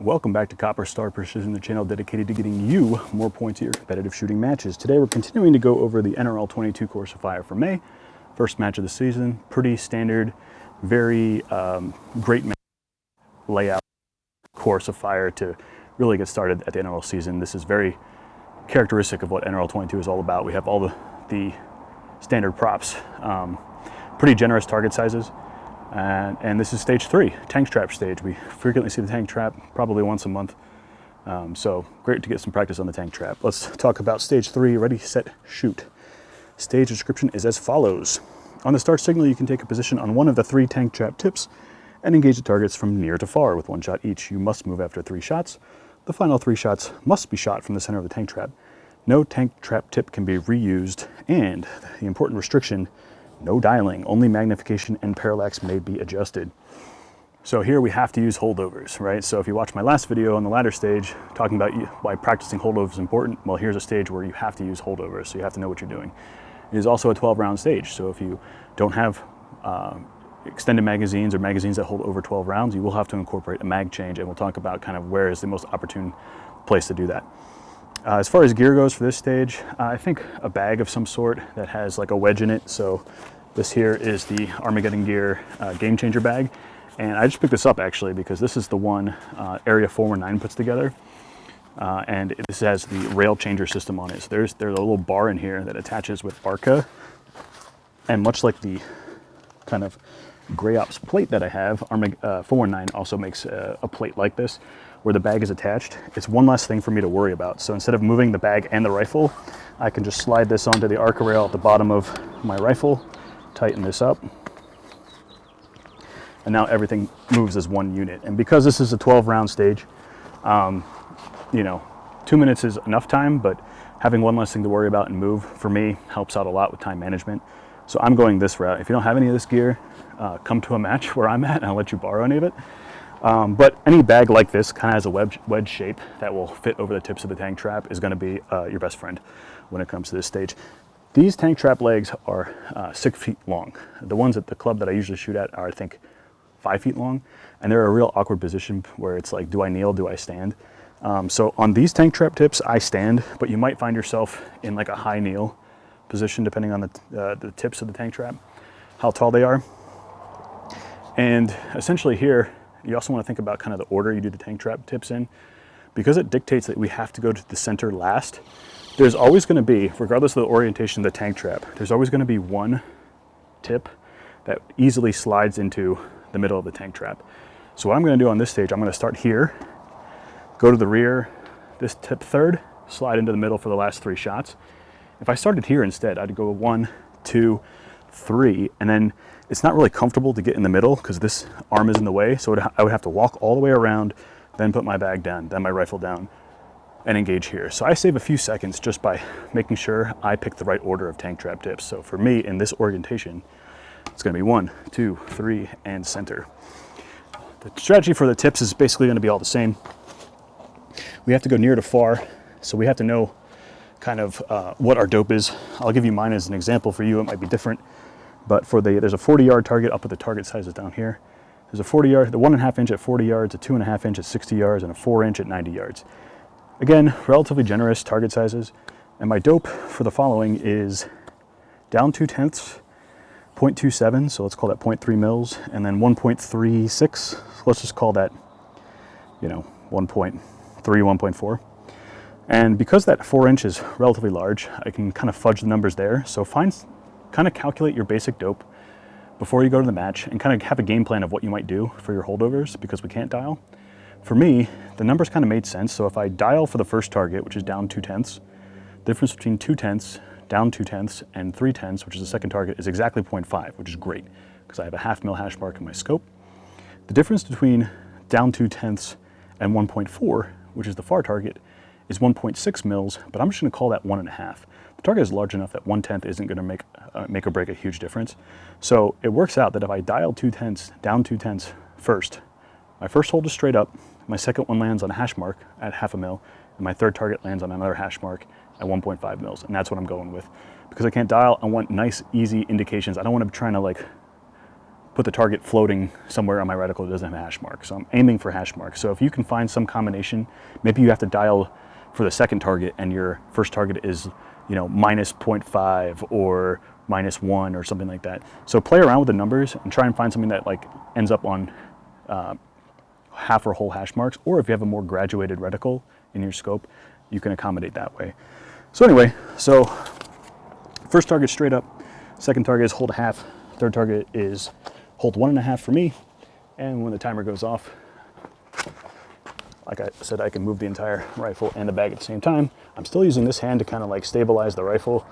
Welcome back to Copper Star Precision, the channel dedicated to getting you more points at your competitive shooting matches. Today we're continuing to go over the NRL22 Course of Fire for May. First match of the season, pretty standard, very great layout Course of Fire to really get started at the NRL season. This is very characteristic of what NRL22 is all about. We have all the standard props, pretty generous target sizes. And this is stage 3, tank trap stage. We frequently see the tank trap, probably once a month. So great to get some practice on the tank trap. Let's talk about stage 3, ready, set, shoot. Stage description is as follows. On the start signal, you can take a position on one of the 3 tank trap tips and engage the targets from near to far with 1 shot each. You must move after 3 shots. The final 3 shots must be shot from the center of the tank trap. No tank trap tip can be reused, and the important restriction, no dialing, only magnification and parallax may be adjusted. So here we have to use holdovers, right? So if you watch my last video on the ladder stage, talking about why practicing holdovers is important, well, here's a stage where you have to use holdovers, so you have to know what you're doing. It is also a 12-round stage, so if you don't have extended magazines or magazines that hold over 12 rounds, you will have to incorporate a mag change, and we'll talk about kind of where is the most opportune place to do that. As far as gear goes for this stage, I think a bag of some sort that has like a wedge in it. So this here is the Armageddon Gear Game Changer bag. And I just picked this up actually because this is the one Area 419 puts together. And this has the rail changer system on it. So there's a little bar in here that attaches with ARCA. And much like the kind of Gray Ops plate that I have, 419 also makes a plate like this, where the bag is attached. It's one less thing for me to worry about. So instead of moving the bag and the rifle, I can just slide this onto the ARCA rail at the bottom of my rifle, tighten this up, and now everything moves as one unit. And because this is a 12-round stage, 2 minutes is enough time, but having one less thing to worry about and move, for me, helps out a lot with time management. So I'm going this route. If you don't have any of this gear, come to a match where I'm at and I'll let you borrow any of it. But any bag like this kind of has a wedge shape that will fit over the tips of the tank trap is going to be your best friend when it comes to this stage. These tank trap legs are 6 feet long. The ones at the club that I usually shoot at are, I think, 5 feet long, and they're a real awkward position where it's like, do I kneel, do I stand? So on these tank trap tips, I stand, but you might find yourself in like a high kneel position depending on the tips of the tank trap, how tall they are. And essentially here, you also want to think about kind of the order you do the tank trap tips in. Because it dictates that we have to go to the center last, there's always going to be, regardless of the orientation of the tank trap, there's always going to be one tip that easily slides into the middle of the tank trap. So what I'm going to do on this stage, I'm going to start here, go to the rear, this tip third, slide into the middle for the last 3 shots. If I started here instead, I'd go 1, 2, 3, and then it's not really comfortable to get in the middle because this arm is in the way, so I would have to walk all the way around, then put my bag down, then my rifle down, and engage here. So I save a few seconds just by making sure I pick the right order of tank trap tips. So for me, in this orientation, it's going to be 1, 2, 3, and center. The strategy for the tips is basically going to be all the same. We have to go near to far, so we have to know kind of what our dope is. I'll give you mine as an example. For you, it might be different. But there's a 40-yard target up at the target sizes down here. There's a 40-yard, the 1.5 inch at 40 yards, a 2.5 inch at 60 yards, and a 4 inch at 90 yards. Again, relatively generous target sizes. And my dope for the following is down 2/10, 0.27, so let's call that 0.3 mils, and then 1.36, so let's just call that, 1.3, 1.4. And because that 4 inch is relatively large, I can kind of fudge the numbers there. So kind of calculate your basic dope before you go to the match and kind of have a game plan of what you might do for your holdovers because we can't dial. For me, the numbers kind of made sense. So if I dial for the first target, which is down 2/10, the difference between 2/10, down 2/10, and 3/10, which is the second target, is exactly 0.5, which is great because I have a 1/2 mil hash mark in my scope. The difference between down 2/10 and 1.4, which is the far target, is 1.6 mils, but I'm just going to call that 1.5. The target is large enough that 1/10 isn't going to make or break a huge difference. So it works out that if I dial 2/10, down 2/10 first, my first hold is straight up, my second one lands on a hash mark at 1/2 mil, and my third target lands on another hash mark at 1.5 mils, and that's what I'm going with. Because I can't dial, I want nice, easy indications. I don't want to be trying to like put the target floating somewhere on my reticle that doesn't have a hash mark. So I'm aiming for hash marks. So if you can find some combination, maybe you have to dial for the second target and your first target is, you know, minus 0.5 or minus 1 or something like that. So play around with the numbers and try and find something that like ends up on half or whole hash marks, or if you have a more graduated reticle in your scope, you can accommodate that way. So anyway, so first target straight up, second target is hold a half, third target is hold 1.5 for me, and when the timer goes off, like I said, I can move the entire rifle and the bag at the same time. I'm still using this hand to kind of like stabilize the rifle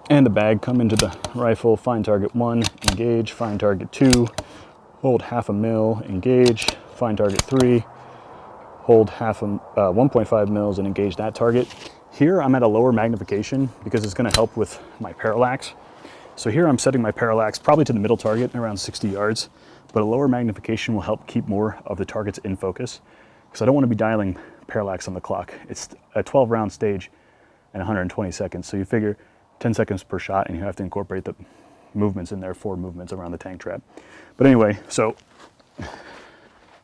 and the bag. Come into the rifle, find target 1, engage, find target 2, hold 0.5 mil, engage, find target 3, hold 1.5 mils and engage that target. Here I'm at a lower magnification because it's going to help with my parallax. So here I'm setting my parallax probably to the middle target, around 60 yards, but a lower magnification will help keep more of the targets in focus, because I don't want to be dialing parallax on the clock. It's a 12 round stage and 120 seconds. So you figure 10 seconds per shot, and you have to incorporate the movements in there, 4 movements around the tank trap. But anyway, so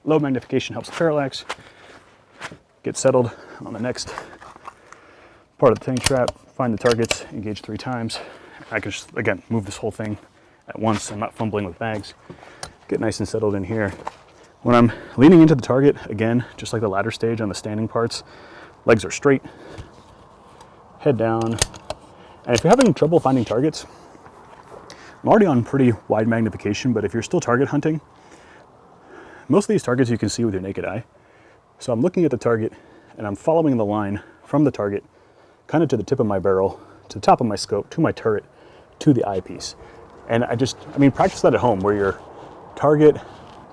low magnification helps parallax. Get settled on the next part of the tank trap, find the targets, engage 3 times. I can just, again, move this whole thing at once. I'm not fumbling with bags. Get nice and settled in here. When I'm leaning into the target, again, just like the ladder stage on the standing parts, legs are straight, head down. And if you're having trouble finding targets, I'm already on pretty wide magnification, but if you're still target hunting, most of these targets you can see with your naked eye. So I'm looking at the target and I'm following the line from the target kind of to the tip of my barrel, to the top of my scope, to my turret, to the eyepiece. And I mean, practice that at home where your target,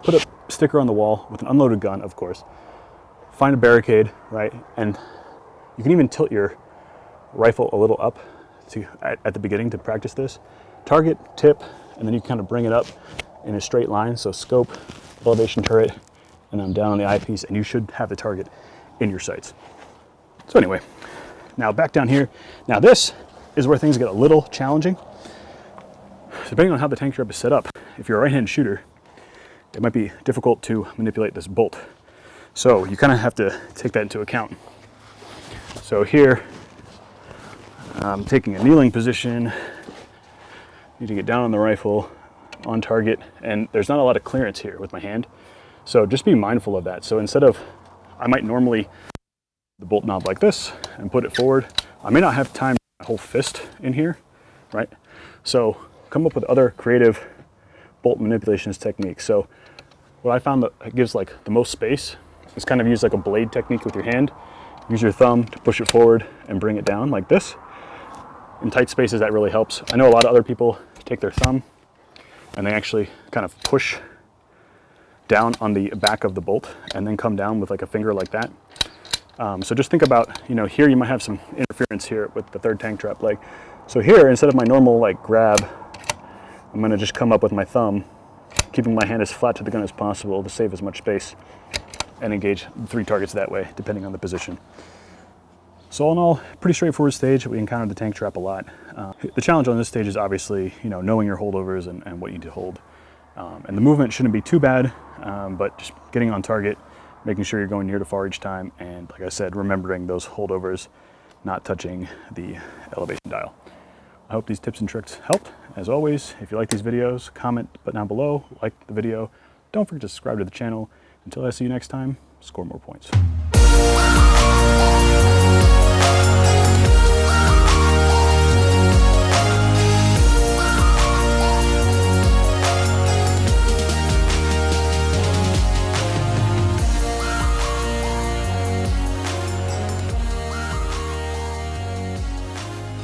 put a sticker on the wall with an unloaded gun, of course, find a barricade, right? And you can even tilt your rifle a little up at the beginning to practice this. Target, tip, and then you kind of bring it up in a straight line. So scope, elevation, turret, and I'm down on the eyepiece, and you should have the target in your sights. So anyway, now back down here. Now this is where things get a little challenging. Depending on how the tank trap is set up, if you're a right-handed shooter, it might be difficult to manipulate this bolt. So you kind of have to take that into account. So here, I'm taking a kneeling position, need to get down on the rifle, on target, and there's not a lot of clearance here with my hand. So just be mindful of that. So instead of, I might normally the bolt knob like this and put it forward. I may not have time to put my whole fist in here, right? So come up with other creative bolt manipulations techniques. So what I found that gives like the most space is kind of use like a blade technique with your hand. Use your thumb to push it forward and bring it down like this. In tight spaces, that really helps. I know a lot of other people take their thumb and they actually kind of push down on the back of the bolt and then come down with like a finger like that. So just think about, you know, here you might have some interference here with the third tank trap leg. So here, instead of my normal like grab, I'm gonna just come up with my thumb, keeping my hand as flat to the gun as possible to save as much space and engage 3 targets that way, depending on the position. So all in all, pretty straightforward stage. We encountered the tank trap a lot. The challenge on this stage is obviously, you know, knowing your holdovers and what you need to hold. And the movement shouldn't be too bad, but just getting on target, making sure you're going near to far each time, and like I said, remembering those holdovers, not touching the elevation dial. I hope these tips and tricks helped. As always, if you like these videos, comment button down below, like the video. Don't forget to subscribe to the channel. Until I see you next time, score more points.